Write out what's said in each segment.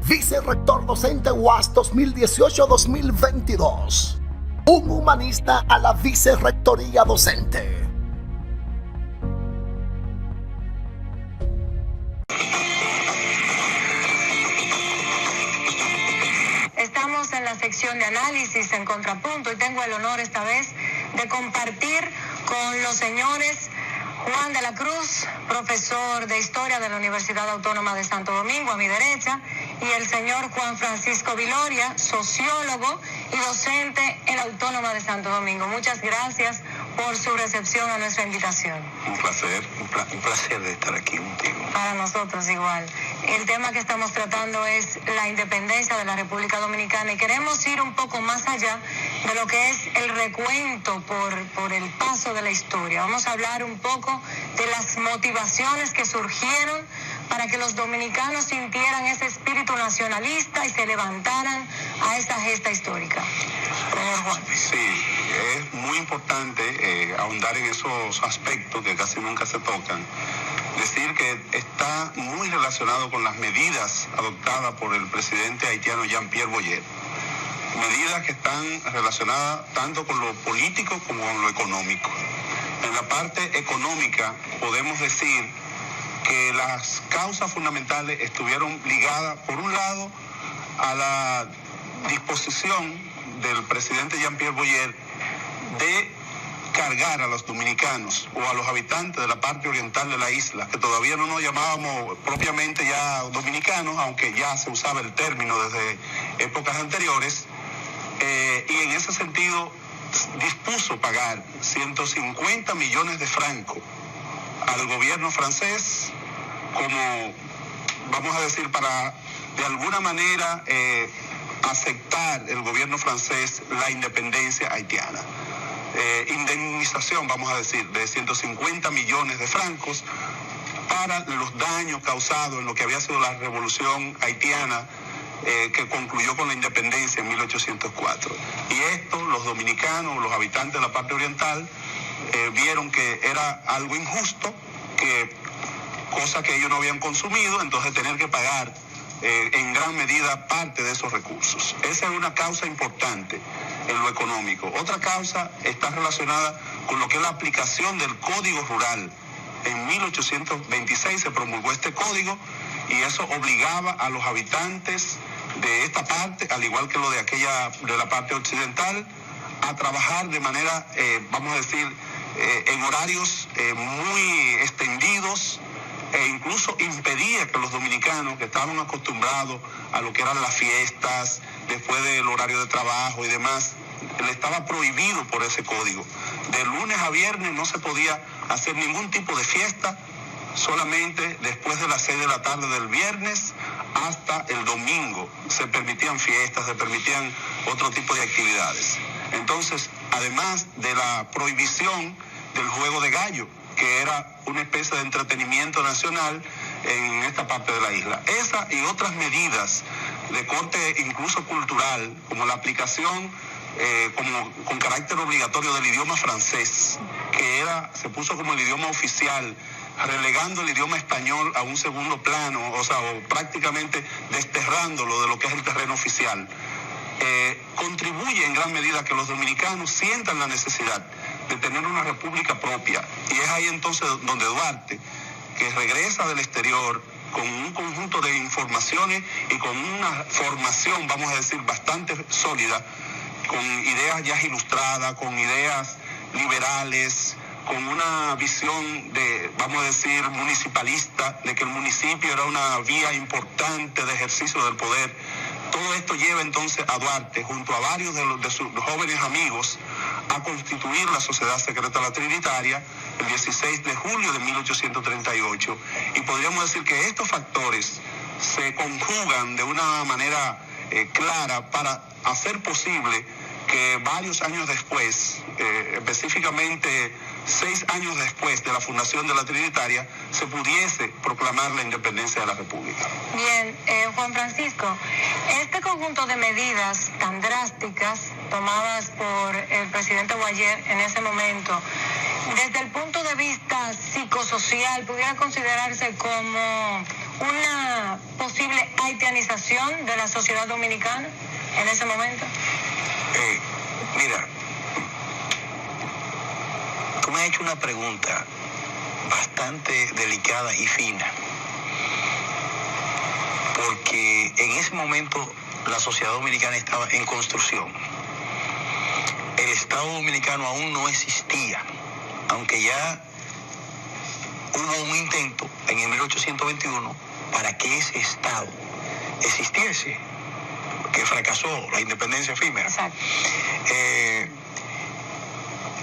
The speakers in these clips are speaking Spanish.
Vicerrector docente UAS 2018-2022. Un humanista a la vicerrectoría docente. Estamos en la sección de análisis en Contrapunto y tengo el honor esta vez de compartir con los señores Juan de la Cruz, profesor de Historia de la Universidad Autónoma de Santo Domingo, a mi derecha, y el señor Juan Francisco Viloria, sociólogo y docente en la Autónoma de Santo Domingo. Muchas gracias por su recepción a nuestra invitación. Un placer de estar aquí contigo. Para nosotros igual. El tema que estamos tratando es la independencia de la República Dominicana y queremos ir un poco más allá de lo que es el recuento por el paso de la historia. Vamos a hablar un poco de las motivaciones que surgieron para que los dominicanos sintieran ese espíritu nacionalista y se levantaran a esa gesta histórica. Señor Juan. Sí, es muy importante ahondar en esos aspectos que casi nunca se tocan. Decir que está muy relacionado con las medidas adoptadas por el presidente haitiano Jean-Pierre Boyer. Medidas que están relacionadas tanto con lo político como con lo económico. En la parte económica podemos decir que las causas fundamentales estuvieron ligadas, por un lado, a la disposición del presidente Jean-Pierre Boyer de cargar a los dominicanos o a los habitantes de la parte oriental de la isla, que todavía no nos llamábamos propiamente ya dominicanos, aunque ya se usaba el término desde épocas anteriores, y en ese sentido dispuso pagar 150 millones de francos al gobierno francés, como, vamos a decir, para de alguna manera aceptar el gobierno francés la independencia haitiana. Indemnización, vamos a decir, de 150 millones de francos para los daños causados en lo que había sido la revolución haitiana que concluyó con la independencia en 1804. Y esto, los dominicanos, los habitantes de la parte oriental, vieron que era algo injusto, cosa que ellos no habían consumido, entonces tener que pagar en gran medida parte de esos recursos. Esa es una causa importante en lo económico. Otra causa está relacionada con lo que es la aplicación del Código Rural. En 1826 se promulgó este código y eso obligaba a los habitantes de esta parte, al igual que lo de la parte occidental, a trabajar de manera, vamos a decir, en horarios muy extendidos, e incluso impedía que los dominicanos que estaban acostumbrados a lo que eran las fiestas, después del horario de trabajo y demás, le estaba prohibido por ese código. De lunes a viernes no se podía hacer ningún tipo de fiesta, solamente después de las 6 de la tarde del viernes hasta el domingo se permitían fiestas, se permitían otro tipo de actividades. Entonces, además de la prohibición del juego de gallo, que era una especie de entretenimiento nacional en esta parte de la isla. Esa y otras medidas de corte incluso cultural, como la aplicación con carácter obligatorio del idioma francés, que se puso como el idioma oficial, relegando el idioma español a un segundo plano, o prácticamente desterrándolo de lo que es el terreno oficial, contribuye en gran medida a que los dominicanos sientan la necesidad de tener una república propia. Y es ahí entonces donde Duarte, que regresa del exterior con un conjunto de informaciones y con una formación, vamos a decir, bastante sólida, con ideas ya ilustradas, con ideas liberales, con una visión de, vamos a decir, municipalista, de que el municipio era una vía importante de ejercicio del poder. Todo esto lleva entonces a Duarte, junto a varios de sus jóvenes amigos, a constituir la Sociedad Secreta La Trinitaria el 16 de julio de 1838. Y podríamos decir que estos factores se conjugan de una manera clara para hacer posible que varios años después, específicamente 6 años después de la fundación de la Trinitaria, se pudiese proclamar la independencia de la República. Bien, Juan Francisco, este conjunto de medidas tan drásticas tomadas por el presidente Boyer en ese momento, desde el punto de vista psicosocial, pudiera considerarse como una posible haitianización de la sociedad dominicana en ese momento? Mira, tú me has hecho una pregunta bastante delicada y fina, porque en ese momento la sociedad dominicana estaba en construcción. El Estado dominicano aún no existía, aunque ya hubo un intento en el 1821 para que ese Estado existiese, que fracasó, la independencia efímera. Exacto.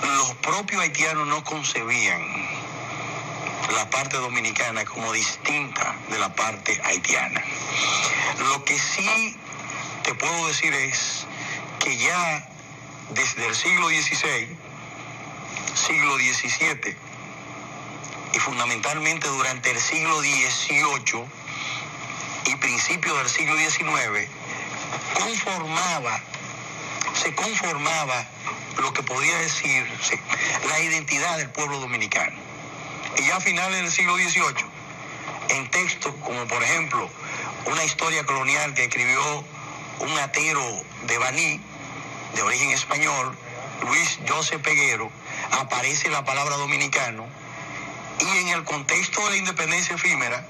Los propios haitianos no concebían la parte dominicana como distinta de la parte haitiana. Lo que sí te puedo decir es que ya desde el siglo XVI, siglo XVII y fundamentalmente durante el siglo XVIII y principios del siglo XIX, se conformaba lo que podría decirse la identidad del pueblo dominicano. Y ya a finales del siglo XVIII, en textos como por ejemplo una historia colonial que escribió un atero de Baní, de origen español, Luis José Peguero, aparece la palabra dominicano, y en el contexto de la independencia efímera,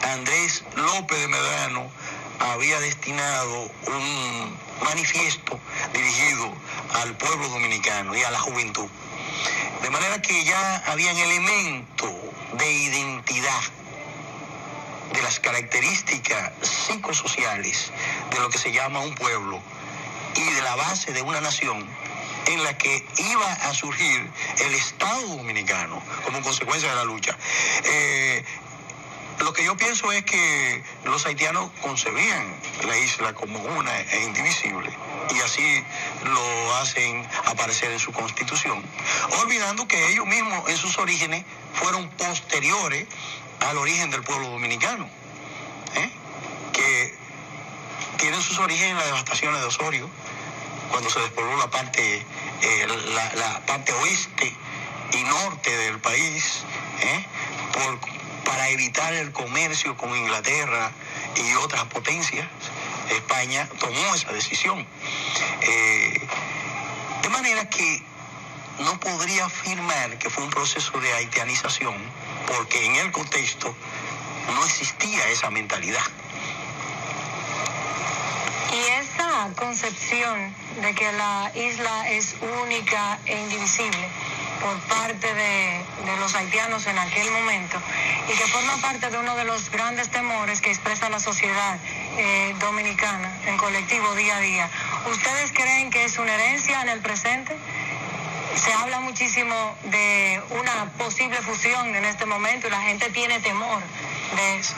Andrés López de Medrano había destinado un manifiesto dirigido al pueblo dominicano y a la juventud. De manera que ya habían elementos de identidad, de las características psicosociales de lo que se llama un pueblo y de la base de una nación en la que iba a surgir el Estado dominicano como consecuencia de la lucha. Lo que yo pienso es que los haitianos concebían la isla como una e indivisible, y así lo hacen aparecer en su constitución, olvidando que ellos mismos en sus orígenes fueron posteriores al origen del pueblo dominicano, que tienen sus orígenes en las devastaciones de Osorio, cuando se despobló la parte oeste y norte del país, para evitar el comercio con Inglaterra y otras potencias. España tomó esa decisión. De manera que no podría afirmar que fue un proceso de haitianización, porque en el contexto no existía esa mentalidad. Y esa concepción de que la isla es única e indivisible por parte de los haitianos en aquel momento, y que forma parte de uno de los grandes temores que expresa la sociedad dominicana en colectivo día a día, ¿ustedes creen que es una herencia en el presente? Se habla muchísimo de una posible fusión en este momento y la gente tiene temor de eso.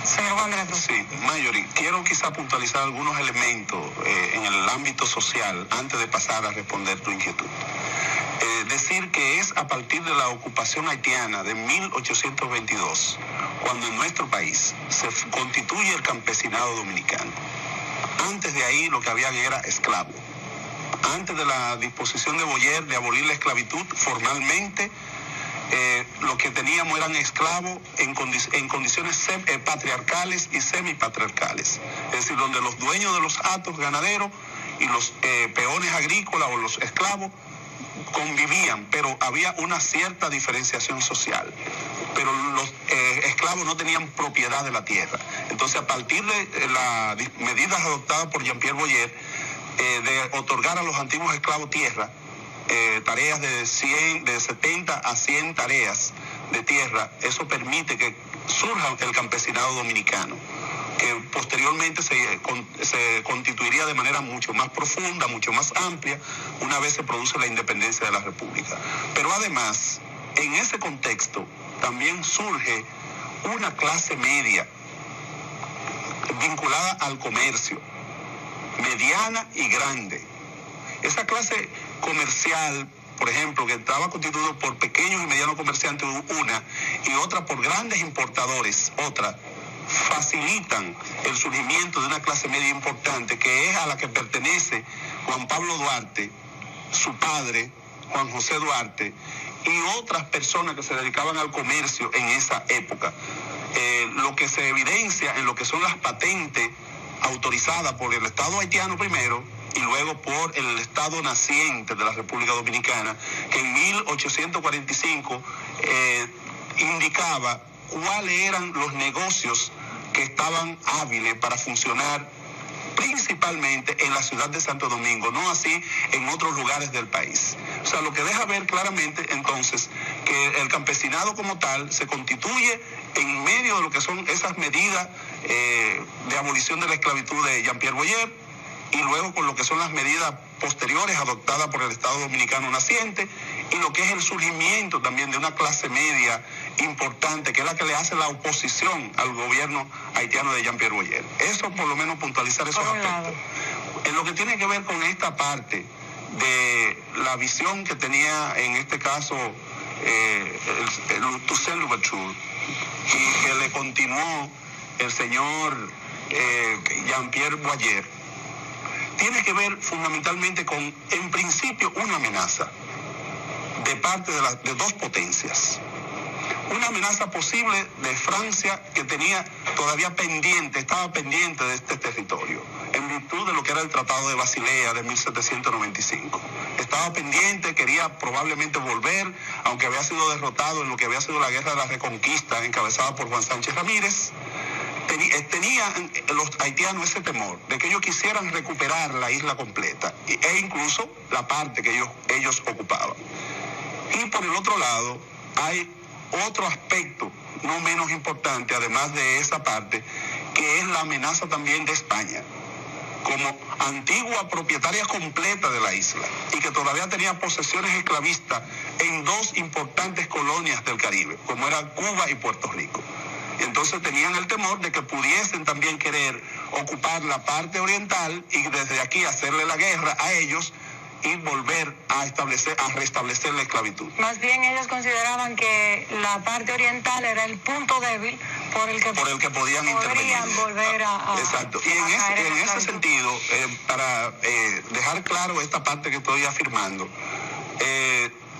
Señor Juan de la Cruz. Sí, Mayori, quiero quizá puntualizar algunos elementos en el ámbito social antes de pasar a responder tu inquietud. Decir que es a partir de la ocupación haitiana de 1822, cuando en nuestro país se constituye el campesinado dominicano. Antes de ahí lo que había era esclavo. Antes de la disposición de Boyer de abolir la esclavitud formalmente, lo que teníamos eran esclavos en condiciones patriarcales y semipatriarcales, es decir, donde los dueños de los hatos ganaderos y los peones agrícolas o los esclavos convivían, pero había una cierta diferenciación social, pero los esclavos no tenían propiedad de la tierra. Entonces, a partir de las medidas adoptadas por Jean-Pierre Boyer de otorgar a los antiguos esclavos tierra, tareas de 70 a 100 tareas de tierra, eso permite que surja el campesinado dominicano, que posteriormente se constituiría de manera mucho más profunda, mucho más amplia, una vez se produce la independencia de la República. Pero además, en ese contexto, también surge una clase media vinculada al comercio, mediana y grande. Esa clase comercial, por ejemplo, que estaba constituido por pequeños y medianos comerciantes, una, y otra por grandes importadores, otra, facilitan el surgimiento de una clase media importante, que es a la que pertenece Juan Pablo Duarte, su padre, Juan José Duarte, y otras personas que se dedicaban al comercio en esa época. lo que se evidencia en lo que son las patentes autorizadas por el Estado haitiano primero y luego por el Estado naciente de la República Dominicana, que en 1845 indicaba cuáles eran los negocios que estaban hábiles para funcionar principalmente en la ciudad de Santo Domingo, no así en otros lugares del país. O sea, lo que deja ver claramente entonces que el campesinado como tal se constituye en medio de lo que son esas medidas de abolición de la esclavitud de Jean-Pierre Boyer, y luego con lo que son las medidas posteriores adoptadas por el Estado Dominicano naciente, y lo que es el surgimiento también de una clase media importante, que es la que le hace la oposición al gobierno haitiano de Jean-Pierre Boyer. Eso, por lo menos, puntualizar esos aspectos. En lo que tiene que ver con esta parte de la visión que tenía, en este caso, Toussaint Louverture, y que le continuó el señor Jean-Pierre Boyer, tiene que ver fundamentalmente con, en principio, una amenaza de parte de dos potencias. Una amenaza posible de Francia, que tenía todavía estaba pendiente de este territorio, en virtud de lo que era el Tratado de Basilea de 1795. Estaba pendiente, quería probablemente volver, aunque había sido derrotado en lo que había sido la Guerra de la Reconquista, encabezada por Juan Sánchez Ramírez. Tenían los haitianos ese temor de que ellos quisieran recuperar la isla completa, e incluso la parte que ellos ocupaban. Y por el otro lado, hay otro aspecto no menos importante, además de esa parte, que es la amenaza también de España, como antigua propietaria completa de la isla, y que todavía tenía posesiones esclavistas en dos importantes colonias del Caribe, como eran Cuba y Puerto Rico. Entonces tenían el temor de que pudiesen también querer ocupar la parte oriental y desde aquí hacerle la guerra a ellos y volver a restablecer la esclavitud. Más bien ellos consideraban que la parte oriental era el punto débil por el que podían intervenir. Volver a exacto. Y en ese sentido, para dejar claro esta parte que estoy afirmando,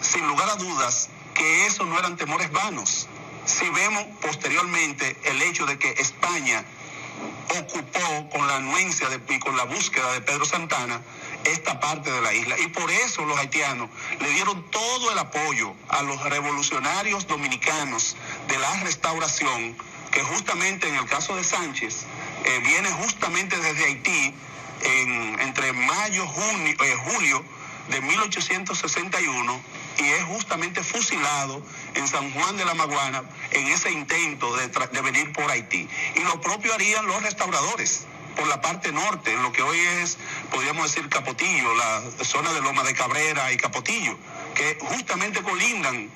sin lugar a dudas que esos no eran temores vanos. Si vemos posteriormente el hecho de que España ocupó con la anuencia y con la búsqueda de Pedro Santana esta parte de la isla, y por eso los haitianos le dieron todo el apoyo a los revolucionarios dominicanos de la Restauración, que justamente en el caso de Sánchez viene justamente desde Haití entre julio de 1861, y es justamente fusilado en San Juan de la Maguana en ese intento de venir por Haití. Y lo propio harían los restauradores por la parte norte, en lo que hoy es, podríamos decir, Capotillo, la zona de Loma de Cabrera y Capotillo, que justamente colindan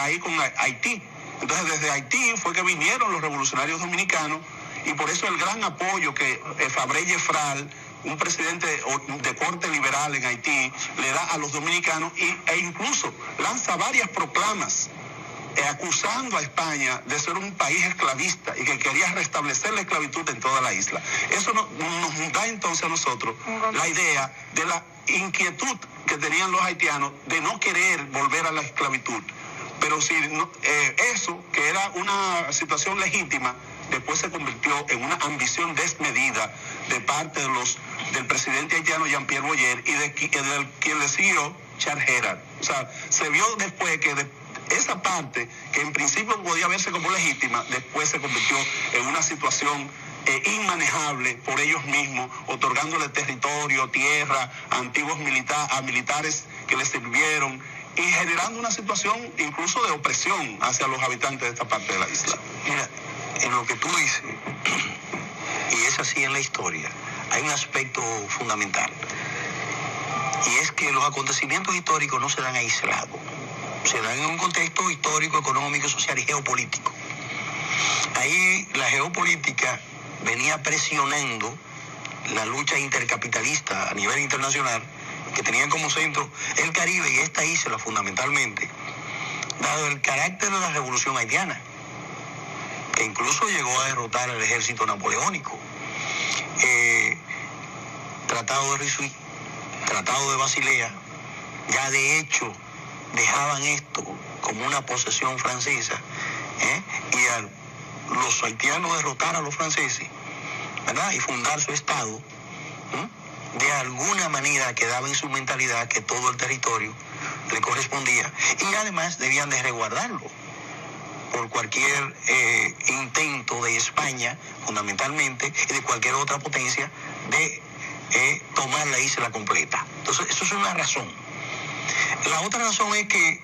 ahí con Haití. Entonces desde Haití fue que vinieron los revolucionarios dominicanos, y por eso el gran apoyo que Fabre Yefral, un presidente de corte liberal en Haití, le da a los dominicanos, e incluso lanza varias proclamas acusando a España de ser un país esclavista y que quería restablecer la esclavitud en toda la isla. Eso nos da entonces a nosotros la idea de la inquietud que tenían los haitianos de no querer volver a la esclavitud. Pero si eso, que era una situación legítima, después se convirtió en una ambición desmedida de parte del presidente haitiano Jean-Pierre Boyer y de quien le siguió Charles Herald. O sea, se vio después que esa parte, que en principio podía verse como legítima, después se convirtió en una situación inmanejable por ellos mismos, otorgándole territorio, tierra, a antiguos militares que les sirvieron, y generando una situación incluso de opresión hacia los habitantes de esta parte de la isla. Mira, en lo que tú dices, y es así en la historia, hay un aspecto fundamental, y es que los acontecimientos históricos no se dan aislados, se dan en un contexto histórico, económico, social y geopolítico. Ahí la geopolítica venía presionando la lucha intercapitalista a nivel internacional, que tenían como centro el Caribe y esta isla fundamentalmente, dado el carácter de la revolución haitiana, que incluso llegó a derrotar al ejército napoleónico. Tratado de Ryswick, Tratado de Basilea, ya de hecho dejaban esto como una posesión francesa, y al los haitianos derrotar a los franceses, ¿verdad? Y fundar su estado, de alguna manera quedaba en su mentalidad que todo el territorio le correspondía, y además debían de resguardarlo por cualquier intento de España, fundamentalmente, y de cualquier otra potencia, de tomar la isla completa. Entonces, eso es una razón. La otra razón es que,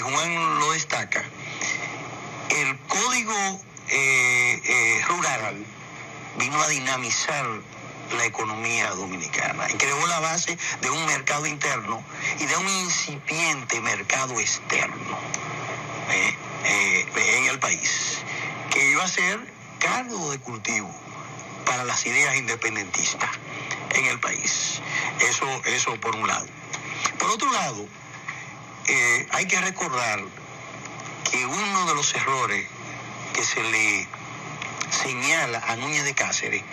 Juan lo destaca, el código rural vino a dinamizar la economía dominicana y creó la base de un mercado interno y de un incipiente mercado externo en el país, que iba a ser caldo de cultivo para las ideas independentistas en el país. Eso por un lado. Por otro lado, hay que recordar que uno de los errores que se le señala a Núñez de Cáceres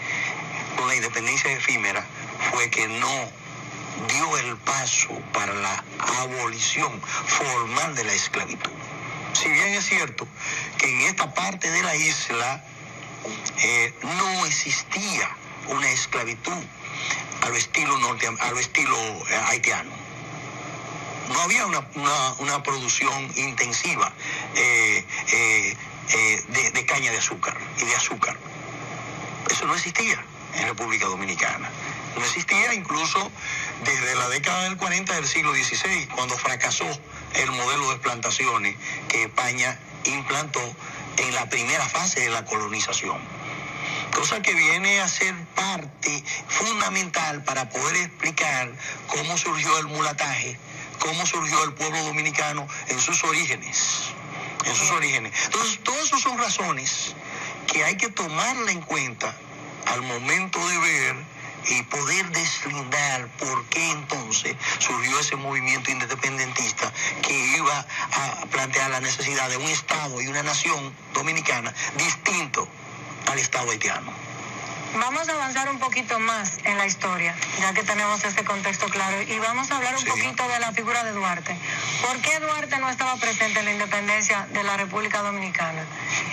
con la independencia efímera fue que no dio el paso para la abolición formal de la esclavitud. Si bien es cierto que en esta parte de la isla no existía una esclavitud al estilo haitiano. No había una producción intensiva de caña de azúcar y de azúcar. Eso no existía en República Dominicana. No existía incluso desde la década del 40 del siglo XVI, cuando fracasó el modelo de plantaciones que España implantó en la primera fase de la colonización. Cosa que viene a ser parte fundamental para poder explicar cómo surgió el mulataje, cómo surgió el pueblo dominicano en sus orígenes. Entonces, todas esas son razones que hay que tomarla en cuenta al momento de ver y poder deslindar por qué entonces surgió ese movimiento independentista que iba a plantear la necesidad de un Estado y una nación dominicana distinto al Estado haitiano. Vamos a avanzar un poquito más en la historia, ya que tenemos este contexto claro, y vamos a hablar un poquito de la figura de Duarte. ¿Por qué Duarte no estaba presente en la independencia de la República Dominicana?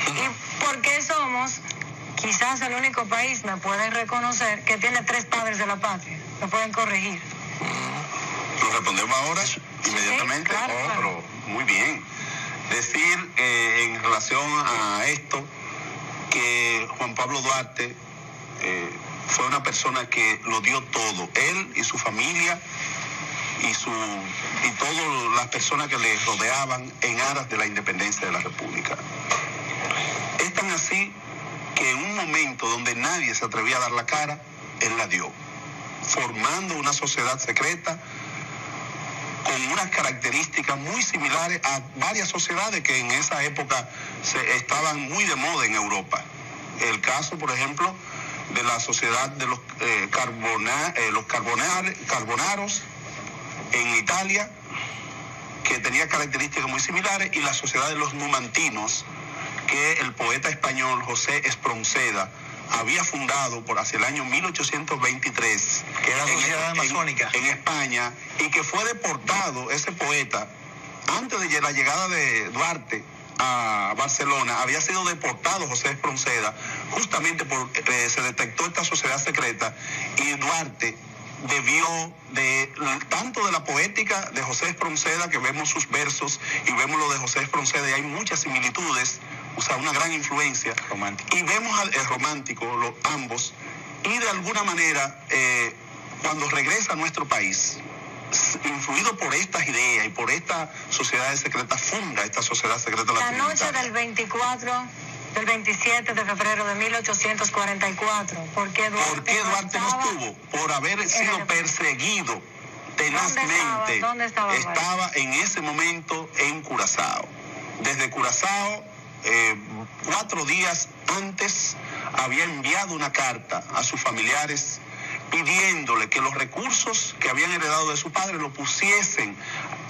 ¿Y por qué somos quizás el único país, me pueden reconocer, que tiene 3 padres de la patria? ¿Me pueden corregir? ¿Lo respondemos ahora inmediatamente? Sí, claro, claro. Pero muy bien. Decir en relación a esto que Juan Pablo Duarte fue una persona que lo dio todo, él y su familia y todas las personas que le rodeaban en aras de la independencia de la República. Es tan así que en un momento donde nadie se atrevía a dar la cara, él la dio, formando una sociedad secreta con unas características muy similares a varias sociedades que en esa época estaban muy de moda en Europa. El caso, por ejemplo, de la sociedad de los carbonaros en Italia, que tenía características muy similares, y la sociedad de los numantinos, que el poeta español José Espronceda había fundado por hacia el año 1823. Que era la sociedad masónica. En España, y que fue deportado ese poeta antes de la llegada de Duarte a Barcelona. Había sido deportado José Espronceda justamente porque se detectó esta sociedad secreta, y Duarte debió tanto de la poética de José Espronceda, que vemos sus versos y vemos lo de José Espronceda, y hay muchas similitudes, o sea, una gran influencia romántica, y vemos el romántico, ambos, y de alguna manera cuando regresa a nuestro país, influido por estas ideas y por esta sociedad secreta, funda esta sociedad secreta. La noche del 27 de febrero de 1844. ¿Por qué Duarte no estuvo? Por haber sido perseguido tenazmente. ¿Dónde estaba? Estaba en ese momento en Curazao. Desde Curazao, 4 días antes, había enviado una carta a sus familiares pidiéndole que los recursos que habían heredado de su padre lo pusiesen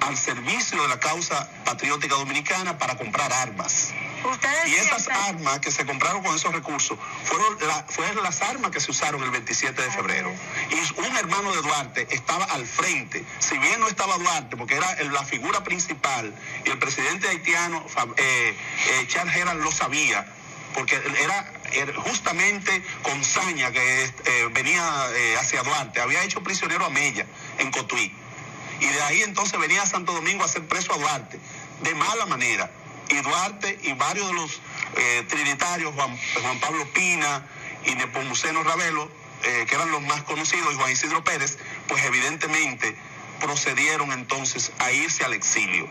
al servicio de la causa patriótica dominicana para comprar armas. Ustedes Y esas piensan- armas que se compraron con esos recursos fueron las armas que se usaron el 27 de febrero. Y un hermano de Duarte estaba al frente. Si bien no estaba Duarte, porque era la figura principal, y el presidente haitiano, Charles Gerald, lo sabía, porque era justamente con saña que venía hacia Duarte. Había hecho prisionero a Mella en Cotuí. Y de ahí entonces venía a Santo Domingo a hacer preso a Duarte, de mala manera. Y Duarte y varios de los trinitarios, Juan Pablo Pina y Nepomuceno Ravelo, que eran los más conocidos, y Juan Isidro Pérez, pues evidentemente procedieron entonces a irse al exilio.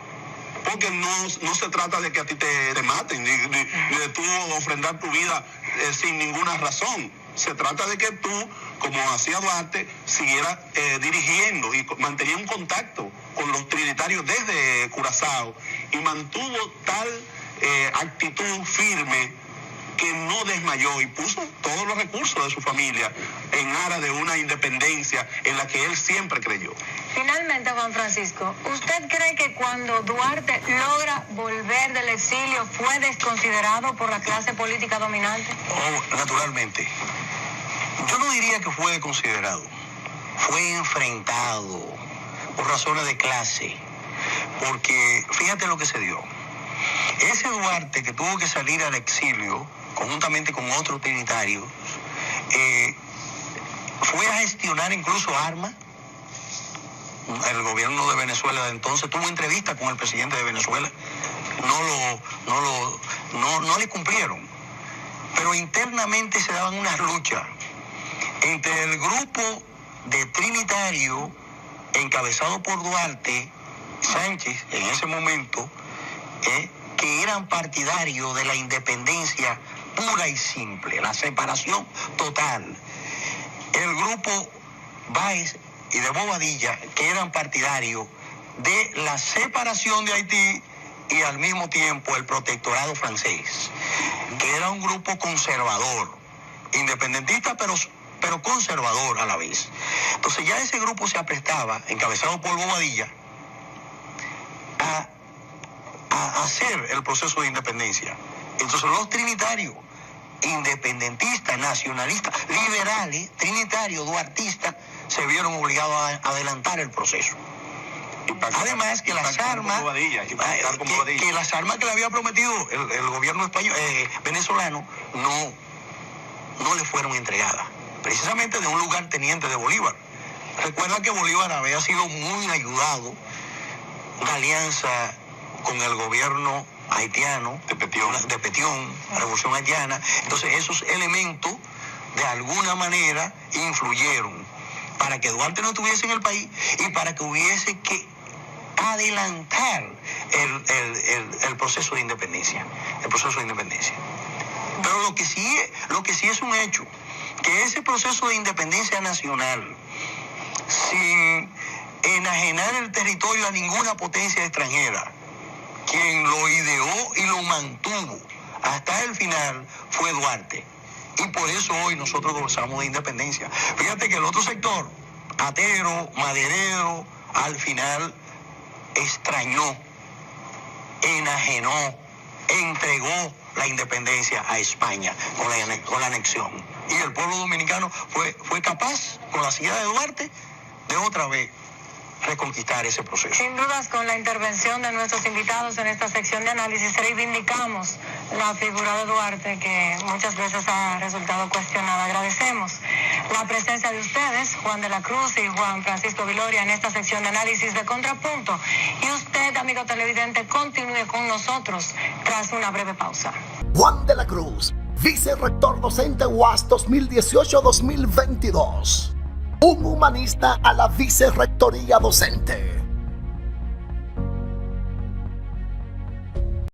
Porque no se trata de que a ti te maten, ni de tú ofrendar tu vida sin ninguna razón. Se trata de que tú, como hacía Duarte, siguieras dirigiendo y mantenía un contacto con los trinitarios desde Curazao y mantuvo tal actitud firme que no desmayó y puso todos los recursos de su familia en aras de una independencia en la que él siempre creyó. Finalmente, Juan Francisco, ¿usted cree que cuando Duarte logra volver del exilio fue desconsiderado por la clase política dominante? Oh, naturalmente. Yo no diría que fue considerado. Fue enfrentado por razones de clase. Porque fíjate lo que se dio. Ese Duarte que tuvo que salir al exilio, conjuntamente con otros trinitarios, fue a gestionar incluso armas. El gobierno de Venezuela de entonces tuvo entrevista con el presidente de Venezuela. No le cumplieron. Pero internamente se daban unas luchas entre el grupo de trinitario encabezado por Duarte, Sánchez en ese momento, que eran partidarios de la independencia pura y simple, la separación total. El grupo Báez y de Bobadilla, que eran partidarios de la separación de Haití y al mismo tiempo el protectorado francés, que era un grupo conservador, independentista pero conservador a la vez. Entonces ya ese grupo se aprestaba, encabezado por Bobadilla, a hacer el proceso de independencia. Entonces los trinitarios, independentistas, nacionalistas, liberales, trinitarios, duartistas, se vieron obligados a adelantar el proceso. Además que las armas que le había prometido el gobierno español, venezolano, no le fueron entregadas, precisamente de un lugarteniente de Bolívar. Recuerda que Bolívar había sido muy ayudado, una alianza con el gobierno haitiano, de Petión, la revolución haitiana. Entonces esos elementos de alguna manera influyeron para que Duarte no estuviese en el país y para que hubiese que adelantar el proceso de independencia. Pero lo que sí es un hecho, que ese proceso de independencia nacional, sin enajenar el territorio a ninguna potencia extranjera, quien lo ideó y lo mantuvo hasta el final fue Duarte. Y por eso hoy nosotros gozamos de independencia. Fíjate que el otro sector, atero, maderero, al final extrañó, enajenó, entregó la independencia a España con la anexión. Y el pueblo dominicano fue capaz, con la silla de Duarte, de otra vez reconquistar ese proceso. Sin dudas, con la intervención de nuestros invitados en esta sección de análisis, reivindicamos la figura de Duarte, que muchas veces ha resultado cuestionada. Agradecemos la presencia de ustedes, Juan de la Cruz y Juan Francisco Viloria, en esta sección de análisis de Contrapunto. Y usted, amigo televidente, continúe con nosotros tras una breve pausa. Juan de la Cruz, vicerrector docente UAS 2018-2022. Un humanista a la vicerrectoría docente.